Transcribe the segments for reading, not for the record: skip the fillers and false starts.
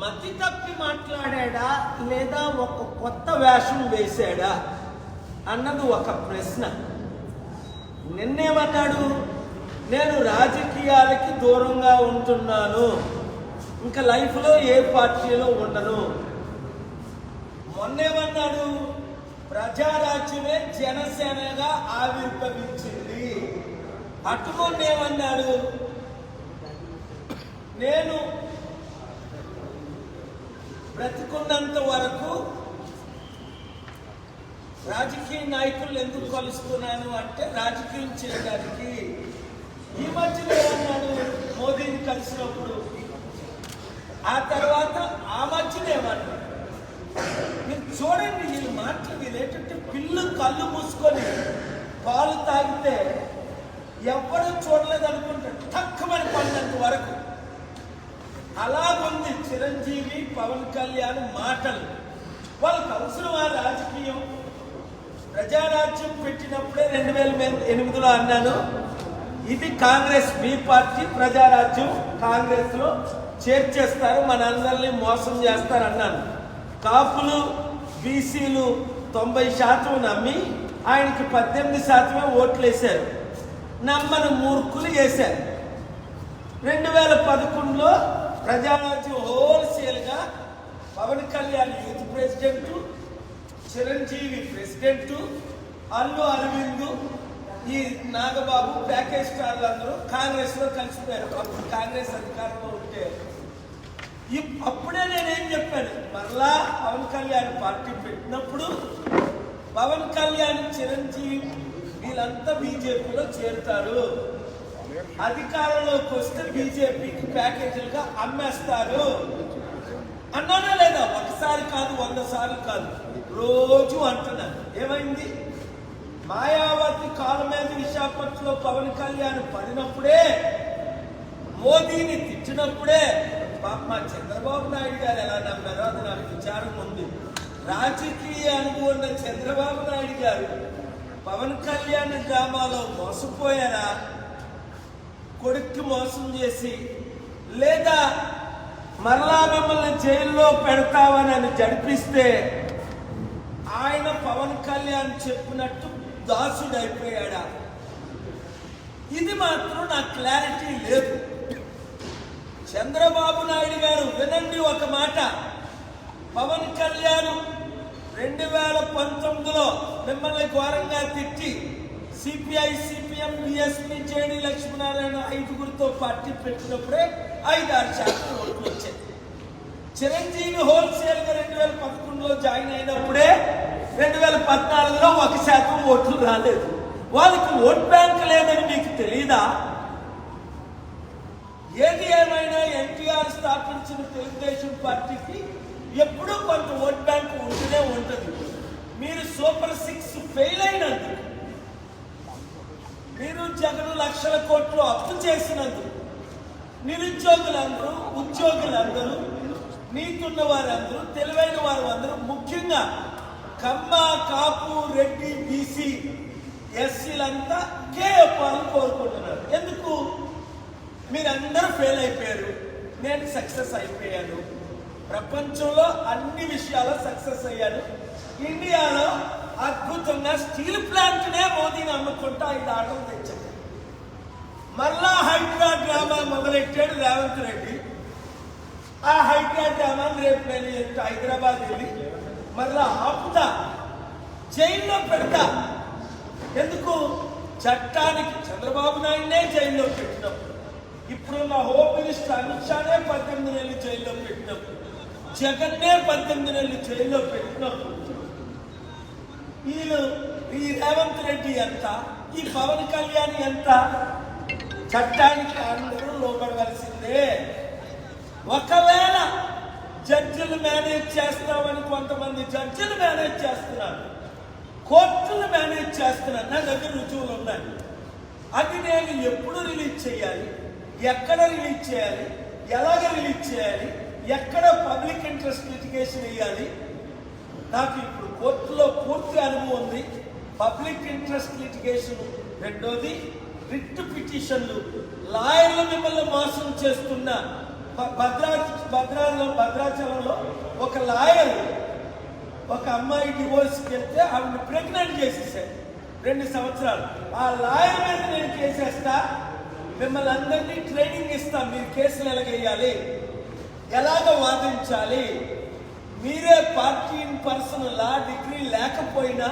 మతి తప్పి మాట్లాడా లేదా ఒక కొత్త వేషం వేశాడా అన్నది ఒక ప్రశ్న. నిన్నేమన్నాడు? నేను రాజకీయాలకి దూరంగా ఉంటున్నాను, ఇంకా లైఫ్లో ఏ పార్టీలో ఉండను. మొన్నేమన్నాడు? ప్రజారాజ్యమే జనసేనగా ఆవిర్భవించింది. అటుమొన్నేమన్నాడు? నేను బ్రతికున్నంత వరకు రాజకీయ నాయకులు ఎందుకు కలుస్తున్నాను అంటే రాజకీయం చేయడానికి. ఈ మధ్యలో ఏమన్నాడు? మోదీని కలిసినప్పుడు. ఆ తర్వాత ఆ మధ్యన ఏమన్నాడు? మీరు చూడండి, వీళ్ళు మాటలు వీళ్ళేంటంటే పిల్లు కళ్ళు మూసుకొని పాలు తాగితే ఎవరూ చూడలేదు అనుకుంటారు, తక్కువని పడినంత వరకు. అలాగుంది చిరంజీవి పవన్ కళ్యాణ్ మాటలు. వాళ్ళకి అవసరమా రాజకీయం? ప్రజారాజ్యం పెట్టినప్పుడే 2008లో అన్నాను, ఇది కాంగ్రెస్ మీ పార్టీ, ప్రజారాజ్యం కాంగ్రెస్ లో చేర్చేస్తారు, మనందరినీ మోసం చేస్తారు అన్నాను. కాపులు బీసీలు 90% నమ్మి ఆయనకి 18% ఓట్లు వేశారు. నమ్మని మూర్ఖులు వేశారు. 2011లో ప్రజారాజ్యం హోల్సేల్గా Pawan Kalyan youth president, Chiranjeevi president, Allu Aravind, ఈ నాగబాబు ప్యాకేజ్ స్టార్లు అందరూ కాంగ్రెస్ లో కలిసిపోయారు. అప్పుడు కాంగ్రెస్ అధికారంలో ఉంటే అప్పుడే నేనేం చెప్పాను, మరలా పవన్ కళ్యాణ్ పార్టీ పెట్టినప్పుడు పవన్ కళ్యాణ్ చిరంజీవి వీళ్ళంతా బీజేపీలో చేరుతారు, అధికారంలోకి వస్తే బీజేపీకి ప్యాకేజీలుగా అమ్మేస్తారు అన్నానా లేదా? ఒకసారి కాదు, 100 సార్లు కాదు, రోజు అంటున్నాను. ఏమైంది? మాయావతి కాళ్ళ మీద విశాఖపట్నంలో పవన్ కళ్యాణ్ పడినప్పుడే, మోదీని తిట్టినప్పుడే మా చంద్రబాబు నాయుడు గారు ఎలా నమ్మారో అది నాకు విచారం ఉంది. రాజకీయ అనుభవం ఉన్న చంద్రబాబు నాయుడు గారు పవన్ కళ్యాణ్ డ్రామాలో మోసపోయారా? కొడుక్కి మోసం చేసి, లేదా మరలా మిమ్మల్ని జైల్లో పెడతామని జడిపిస్తే ఆయన పవన్ కళ్యాణ్ చెప్పినట్టు దాసుడైపోయాడా? ఇది మాత్రం నాకు క్లారిటీ లేదు. చంద్రబాబు నాయుడు గారు వినండి ఒక మాట, పవన్ కళ్యాణ్ 2019లో మిమ్మల్ని ఘోరంగా తిట్టి CPI, CPM, BSP, JD Lakshminarayana 5గురితో పార్టీ పెట్టినప్పుడే 5-6% ఓట్లు వచ్చాయి. చిరంజీవి హోల్సేల్ గా 2011లో జాయిన్ అయినప్పుడే 2014లో 1% ఓట్లు రాలేదు. వాళ్ళకి ఓట్ బ్యాంక్ లేదని మీకు తెలీదా? ఏది ఏమైనా ఎన్టీఆర్ స్థాపించిన తెలుగుదేశం పార్టీకి ఎప్పుడూ కొంత ఓట్ బ్యాంక్ ఉంటూనే ఉంటుంది. మీరు సూపర్ 6 ఫెయిల్ అయినందుకు, మీరు జగన్ లక్షల కోట్లు అప్పు చేసినందుకు, నిరుద్యోగులందరూ, ఉద్యోగులందరూ, నీతున్న వారందరూ, తెలివైన వారు అందరూ, ముఖ్యంగా కమ్మ, కాపు, రెడ్డి, బీసీ, ఎస్సీలంతా కేఎఫ్ఆర్ని కోరుకుంటున్నారు. ఎందుకు? మీరందరూ ఫెయిల్ అయిపోయారు, నేను సక్సెస్ అయిపోయాను. ప్రపంచంలో అన్ని విషయాల్లో సక్సెస్ అయ్యాను. ఇండియాలో అద్భుతంగా స్టీల్ ప్లాంట్నే మోదీని అమ్ముకుంటా 5 ఆటలు తెచ్చాను. మరలా హైడ్రా డ్రామా మొదలెట్టాడు రేవంత్ రెడ్డి. ఆ హైడ్రా డ్రామాని రేపు నేను హైదరాబాద్ వెళ్ళి మరలా ఆపుతా, జైల్లో పెడతా. ఎందుకు? చట్టానికి చంద్రబాబు నాయుడునే జైల్లో పెట్టినప్పుడు, ఇప్పుడున్న హోమ్ మినిస్టర్ అమిత్ షానే 18 నెలలు జైల్లో పెట్టినప్పుడు, జగన్నే 18 నెలలు జైల్లో పెట్టినప్పుడు, వీళ్ళు ఈ రేవంత్ రెడ్డి ఎంత, ఈ పవన్ కళ్యాణ్ ఎంత? చట్టానికి అందరూ లోపడవలసిందే. ఒకవేళ జడ్జిలు మేనేజ్ చేస్తామని కొంతమంది జడ్జిలు మేనేజ్ చేస్తున్నారు, కోర్టులు మేనేజ్ చేస్తున్నారు. నా దగ్గర రుజువులు ఉన్నాయి. అది నేను ఎప్పుడు రిలీజ్ చేయాలి, ఎక్కడ రిలీజ్ చేయాలి, ఎలాగ రిలీజ్ చేయాలి, ఎక్కడ పబ్లిక్ ఇంట్రెస్ట్ లిటిగేషన్ వేయాలి, నాకు ఇప్పుడు కోర్టులో పూర్తి అనుభవం ఉంది. పబ్లిక్ ఇంట్రెస్ట్ లిటిగేషన్, రెండోది రిట్ పిటిషన్లు, లాయర్లు మిమ్మల్ని మోసం చేస్తున్న భద్రాచలంలో ఒక లాయర్ ఒక అమ్మాయి డివోర్స్కి వెళ్తే ఆవిడ ప్రెగ్నెంట్ చేసేసాడు 2 సంవత్సరాలు. ఆ లాయర్ మీద నేను కేసేస్తా, మిమ్మల్ని అందరినీ ట్రైనింగ్ ఇస్తా, మీరు కేసులు ఎలాగేయాలి, ఎలాగ వాదించాలి, మీరే party in person law degree లేకపోయినా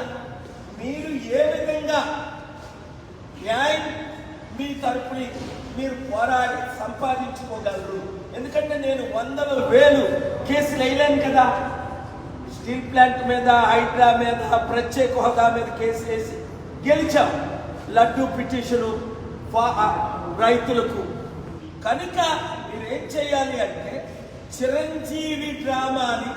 మీరు ఏ విధంగా న్యాయం మీ తరపుని మీరు పోరాడి సంపాదించుకోగలరు. ఎందుకంటే నేను 100,000 కేసులు వేయలేను కదా. స్టీల్ ప్లాంట్ మీద, హైడ్రా మీద, ప్రత్యేక హోదా మీద కేసు వేసి గెలిచాం. లడ్డూ పిటిషను రైతులకు. కనుక మీరేం చేయాలి అంటే చిరంజీవి డ్రామాని,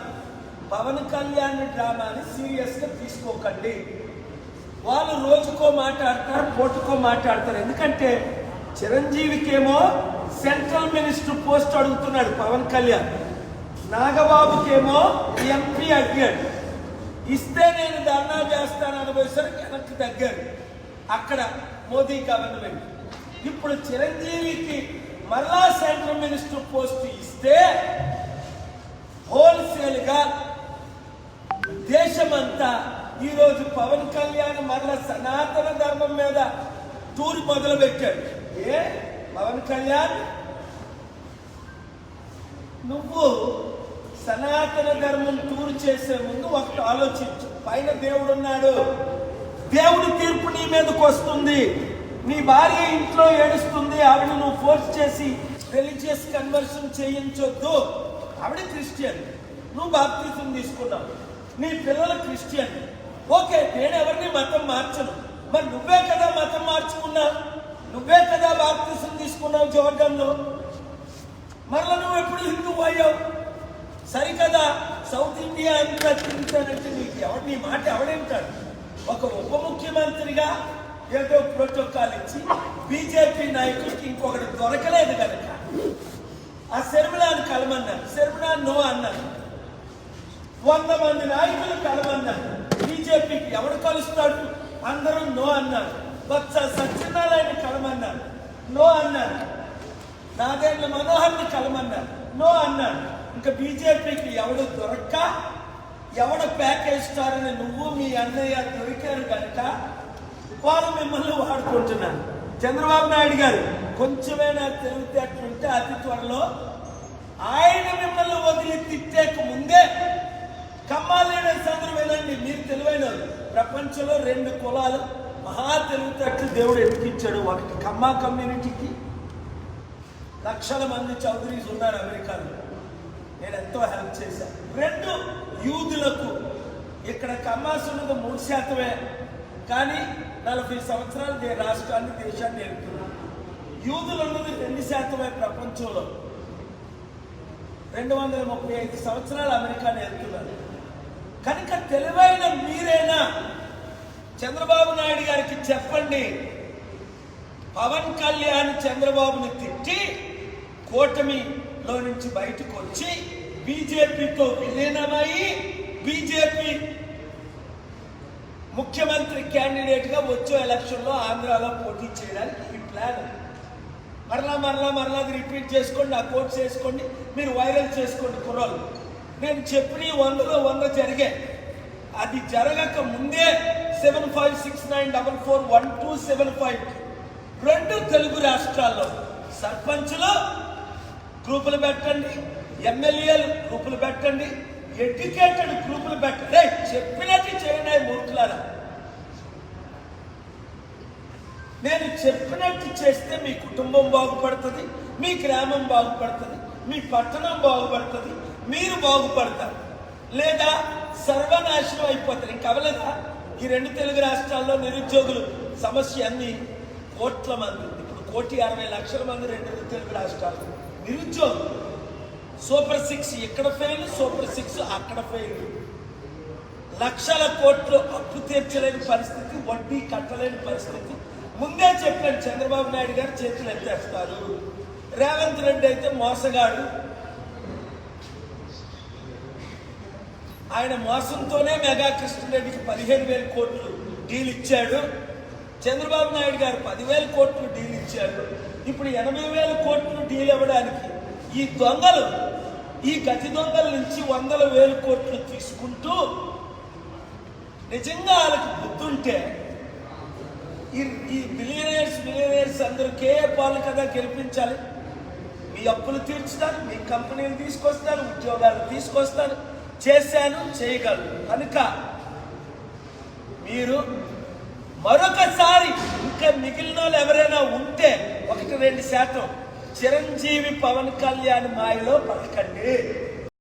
పవన్ కళ్యాణ్ డ్రామాని సీరియస్గా తీసుకోకండి. వాళ్ళు రోజుకో మాట్లాడతారు, పూటకో మాట్లాడతారు. ఎందుకంటే చిరంజీవికేమో సెంట్రల్ మినిస్టర్ పోస్ట్ అడుగుతున్నాడు పవన్ కళ్యాణ్, నాగబాబుకేమో ఎంపీ అడిగాడు. ఇస్తే నేను ధర్నా చేస్తాను అనుభవిసరికి వెనక్కి తగ్గారు అక్కడ మోదీ గవర్నమెంట్. ఇప్పుడు చిరంజీవికి మరలా సెంట్రల్ మినిస్టర్ పోస్ట్ ఇస్తే హోల్సేల్గా దేశమంతా ఈరోజు పవన్ కళ్యాణ్ మరలా సనాతన ధర్మం మీద టూర్ మొదలు పెట్టాడు. పవన్ కళ్యాణ్, నువ్వు సనాతన ధర్మం టూర్ చేసే ముందు ఒకటి ఆలోచించు. పైన దేవుడు ఉన్నాడు, దేవుడి తీర్పు నీ మీదకి వస్తుంది. నీ భార్య ఇంట్లో ఏడుస్తుంది, ఆవిడ నువ్వు ఫోర్స్ చేసి రిలీజియస్ కన్వర్షన్ చేయించొద్దు. ఆవిడ క్రిస్టియన్, నువ్వు బాప్తిజం తీసుకున్నావు, నీ పిల్లలు క్రిస్టియన్. ఓకే, నేను ఎవరిని మతం మార్చను. మరి నువ్వే కదా మతం మార్చుకున్నావు, నువ్వే కదా బాప్తిజం తీసుకున్నావు జోర్డన్లో. మరలా నువ్వు ఎప్పుడు హిందువు అయ్యావు? సరికదా. సౌత్ ఇండియా అంతా తిరుగుతానంటే నీకు ఎవరు, నీ మాట ఎవడేంటాడు? ఒక ఉప ముఖ్యమంత్రిగా ఏదో ప్రోటోకాల్ ఇచ్చి బీజేపీ నాయకుడికి ఇంకొకటి దొరకలేదు కనుక ఆ శర్మిలాని కలమన్నారు. శర్మిలా నో అన్నారు. 100 మంది నాయకులు కలమన్నారు. బీజేపీకి ఎవడు కలుస్తాడు? అందరూ నో అన్నారు. బొత్స సత్యనారాయణ కలమన్నారు, నో అన్నారు. నాదేళ్ల మనోహర్ని కలమన్నారు, నో అన్నారు. ఇంకా బీజేపీకి ఎవడు దొరక్క, ఎవడు ప్యాకేజ్ స్టార్ అని నువ్వు మీ అన్నయ్య దొరికారు కనుక వాళ్ళు మిమ్మల్ని వాడుకుంటున్నారు. చంద్రబాబు నాయుడు గారు కొంచెమైనా తెలివితేటలుంటే అతి త్వరలో ఆయన మిమ్మల్ని వదిలి తిట్టేక ముందే కమ్మాలీడర్స్ అందరూ వినండి, మీరు తెలివైన ప్రపంచంలో 2 కులాలు మహా తెలివితేటలు దేవుడు ఎదికించాడు. ఒకటి కమ్మా కమ్యూనిటీకి లక్షల మంది చౌదరీస్ ఉన్నారు అమెరికాలో, నేను ఎంతో హెల్ప్ చేశాను. 2 యూదులకు, ఇక్కడ కమ్మాస్ ఉన్నది 3%, కానీ 40 సంవత్సరాలు రాష్ట్రాన్ని దేశాన్ని వెళ్తున్నారు. యూదులు ఉన్నది 2% ప్రపంచంలో. 235 సంవత్సరాలు అమెరికాని వెళ్తున్నారు. కనుక తెలివైన మీరైనా చంద్రబాబు నాయుడు గారికి చెప్పండి, పవన్ కళ్యాణ్ చంద్రబాబుని తిట్టి కూటమిలో నుంచి బయటకు వచ్చి బీజేపీతో విలీనమై బీజేపీ ముఖ్యమంత్రి క్యాండిడేట్గా వచ్చే ఎలక్షన్లో ఆంధ్రాలో పోటీ చేయడానికి ఈ ప్లాన్. మరలా అది రిపీట్ చేసుకోండి, ఆ కోర్స్ చేసుకోండి, మీరు వైరల్ చేసుకోండి కుర్రోళ్ళు. నేను చెప్పిన 100లో 100 జరిగాయి. అది జరగక ముందే 7569441275 2 తెలుగు రాష్ట్రాల్లో సర్పంచ్లు గ్రూపులు పెట్టండి, ఎమ్మెల్యేలు గ్రూపులు పెట్టండి, ఎడ్యుకేటెడ్ గ్రూపులు పెట్టండి. చెప్పినట్టు చేయండి మూర్ఖులారా. నేను చెప్పినట్టు చేస్తే మీ కుటుంబం బాగుపడుతుంది, మీ గ్రామం బాగుపడుతుంది, మీ పట్టణం బాగుపడుతుంది, మీరు బాగుపడతారు. లేదా సర్వనాశనం అయిపోతారు. ఇంకవలేదా? ఈ 2 తెలుగు రాష్ట్రాల్లో నిరుద్యోగులు సమస్య అన్ని కోట్ల మంది, ఇప్పుడు 1,60,00,000 మంది 2 తెలుగు రాష్ట్రాలు నిరుద్యోగులు. సూపర్ 6 ఇక్కడ ఫెయిల్, సూపర్ 6 అక్కడ ఫెయిల్. లక్షల కోట్లు అప్పు తీర్చలేని పరిస్థితి, వడ్డీ కట్టలేని పరిస్థితి. ముందే చెప్పాను, చంద్రబాబు నాయుడు గారు చేతులు ఎత్తేస్తారు. రేవంత్ రెడ్డి అయితే మోసగాడు, ఆయన మోసంతోనే మెగా కృష్ణారెడ్డికి 15,000 కోట్లు డీల్ ఇచ్చాడు. చంద్రబాబు నాయుడు గారు 10,000 కోట్లు డీల్ ఇచ్చాడు. ఇప్పుడు 80,000 కోట్లు డీల్ ఇవ్వడానికి ఈ దొంగలు, ఈ గజ దొంగల నుంచి 100,000 కోట్లు తీసుకుంటూ నిజంగా వాళ్ళకి బుద్ధి ఉంటే ఈ బిలియనర్స్ అందరూ పాలు కదా గెలిపించాలి. మీ అప్పులు తీర్చుతారు, మీ కంపెనీలు తీసుకొస్తారు, ఉద్యోగాలు తీసుకొస్తారు, చేశాను చేయగలరు కనుక మీరు మరొకసారి ఇంకా మిగిలిన వాళ్ళు ఎవరైనా ఉంటే 1-2% చిరంజీవి పవన్ కళ్యాణ్ మాయలో పడకండి.